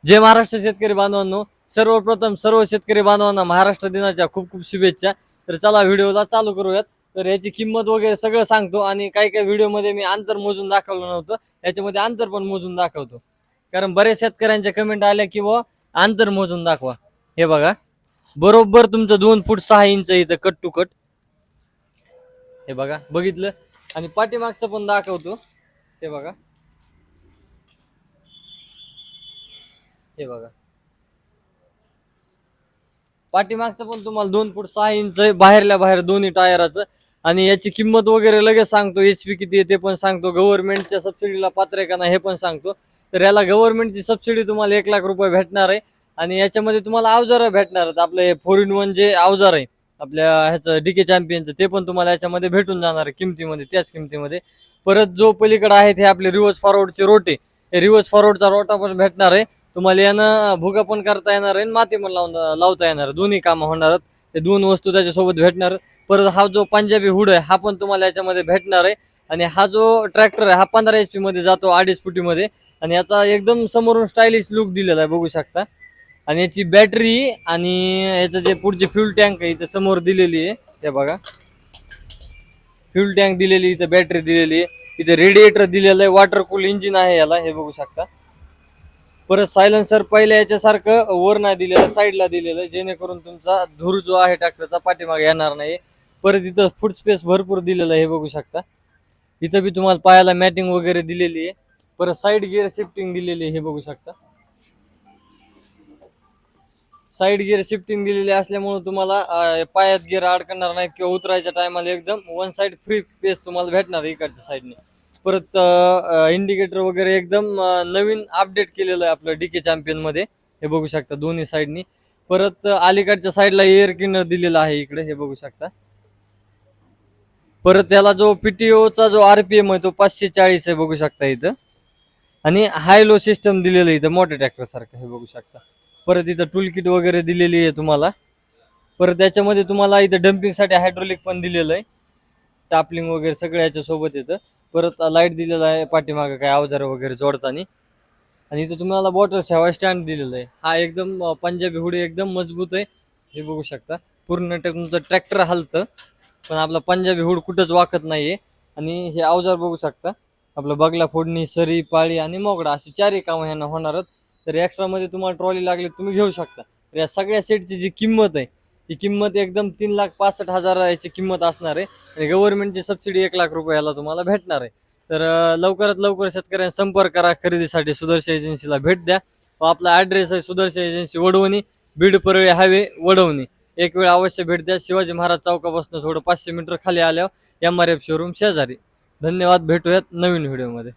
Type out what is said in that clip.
जय महाराष्ट्र शेतकरी बांधवांनो, सर्वप्रथम सर्व शेतकरी बांधवांना महाराष्ट्र दिनाच्या खूप खूप शुभेच्छा. तर चला व्हिडिओला चालू करूयात. तर याची किंमत वगैरे सगळं सांगतो आणि काही काही व्हिडिओमध्ये मी अंतर मोजून दाखवलं नव्हतं, याच्यामध्ये अंतर पण मोजून दाखवतो. कारण बरेच शेतकऱ्यांच्या कमेंट आल्या की व अंतर मोजून दाखवा. हे बघा, बरोबर तुमचं 2 फूट 6 इंच इथं कट टू कट. हे बघा, बघितलं. आणि पाठीमागचं पण दाखवतो. हे बघा, हे बघा, पाठीमागचं पण तुम्हाला 2 फूट 6 इंच बाहेरल्या बाहेर दोन्ही टायराचं. आणि याची किंमत वगैरे लगेच सांगतो. HP किती आहे ते पण सांगतो. गव्हर्नमेंटच्या सबसिडीला पात्र आहे का नाही हे पण सांगतो. तर याला गव्हर्नमेंटची सबसिडी तुम्हाला 1,00,000 रुपये भेटणार आहे. आणि याच्यामध्ये तुम्हाला अवजारं भेटणार आहेत. आपले 4in1 जे अवजार आहे आपल्या ह्याचं DK चॅम्पियनचं, ते पण तुम्हाला याच्यामध्ये भेटून जाणार आहे किमतीमध्ये, त्याच किमतीमध्ये. परत जो पलीकडे आहेत हे आपले रिव्हर्स फॉरवर्डचे रोटे, हे रिव्हर्स फॉरवर्डचा रोटा पण भेटणार आहे तुम्हाला. यानं भुगा पण करता येणार आहे, माती पण लावता येणार, दोन्ही कामं होणार आहेत. हे दोन वस्तू त्याच्यासोबत भेटणार. परत हा जो पंजाबी हुड आहे हा पण तुम्हाला याच्यामध्ये भेटणार आहे. आणि हा जो ट्रॅक्टर आहे हा 15 HP मध्ये जातो, 2.5 फुटीमध्ये. आणि याचा एकदम समोरून स्टायलिश लुक दिलेला आहे, बघू शकता. आणि याची बॅटरी आणि याचं जे पुढचे फ्यूल टँक आहे इथं समोर दिलेली आहे. हे बघा, फ्यूल टँक दिलेली, इथं बॅटरी दिलेली आहे, इथे रेडिएटर दिलेलं आहे, वॉटर कूल इंजिन आहे याला, हे बघू शकता. परत सायलेन्सर पहिल्या याच्यासारखं वर नाही दिलेलं, साईडला दिलेलं, जेणेकरून तुमचा धूर जो आहे ट्रॅक्टरचा पाठीमागे येणार नाही. परत इथं फूट स्पेस भरपूर दिलेलं आहे, हे बघू शकता. इथं बी तुम्हाला पायाला मॅटिंग वगैरे दिलेली आहे. परत साईड गिअर शिफ्टिंग दिलेली आहे, हे बघू शकता. साईड गिअर शिफ्टिंग दिलेली असल्यामुळे तुम्हाला पायात गिअर अडकणार नाहीत किंवा उतरायच्या टायमाला एकदम वन साईड फ्री पेस तुम्हाला भेटणार इकडच्या साईडने. परत इंडिकेटर वगैरे एकदम नवीन अपडेट केलेलं आहे आपलं DK चॅम्पियन मध्ये, हे बघू शकता दोन्ही साईडनी. परत अलीकडच्या साईडला एअर क्लिनर दिलेला आहे इकडे, हे बघू शकता. परत त्याला जो PTOचा जो RPM आहे तो 540 आहे, बघू शकता इथं. आणि हाय लो सिस्टम दिलेलं आहे इथं मोठ्या ट्रॅक्टर सारखं, हे बघू शकता. परत इथं टूल किट वगैरे दिलेली आहे तुम्हाला. परत त्याच्यामध्ये तुम्हाला इथं डम्पिंगसाठी हायड्रोलिक पण दिलेलं आहे, टापलिंग वगैरे सगळं याच्या सोबत येतं. परत लाईट दिलेला आहे पाठीमागं काय अवजार वगैरे जोडताना. आणि इथं तुम्हाला बॉटल ठेवायला स्टँड दिलेलं आहे. हा एकदम पंजाबी हुडी एकदम मजबूत आहे, हे बघू शकता. पूर्ण तुमचं ट्रॅक्टर हलतं पण आपला पंजाबी हुड कुठंच वाकत नाहीये. आणि हे अवजार बघू शकता, आपलं बगला फोडणी, सरी, पाळी आणि मोगडा अशी 4ही कामं ह्यांना होणारच. तर एक्स्ट्रामध्ये तुम्हाला ट्रॉली लागली तुम्ही घेऊ शकता. तर या सगळ्या सेटची जी किंमत आहे ही किंमत एकदम 3,65,000 याची किंमत असणार आहे. आणि गव्हर्नमेंटची सबसिडी 1,00,000 रुपये याला तुम्हाला भेटणार आहे. तर लवकरात लवकर शेतकऱ्यांना संपर्क करा. खरेदीसाठी सुदर्शन एजन्सीला भेट द्या. व आपला ॲड्रेस आहे सुदर्शन एजन्सी वडवणी, बीड परळी हायवे वडवणी. एक वेळ अवश्य भेट द्या. शिवाजी महाराज चौकापासून थोडं 500 मीटर खाली आल्यावर MRF शोरूम शेजारी. धन्यवाद, भेटूयात नवीन व्हिडिओमध्ये.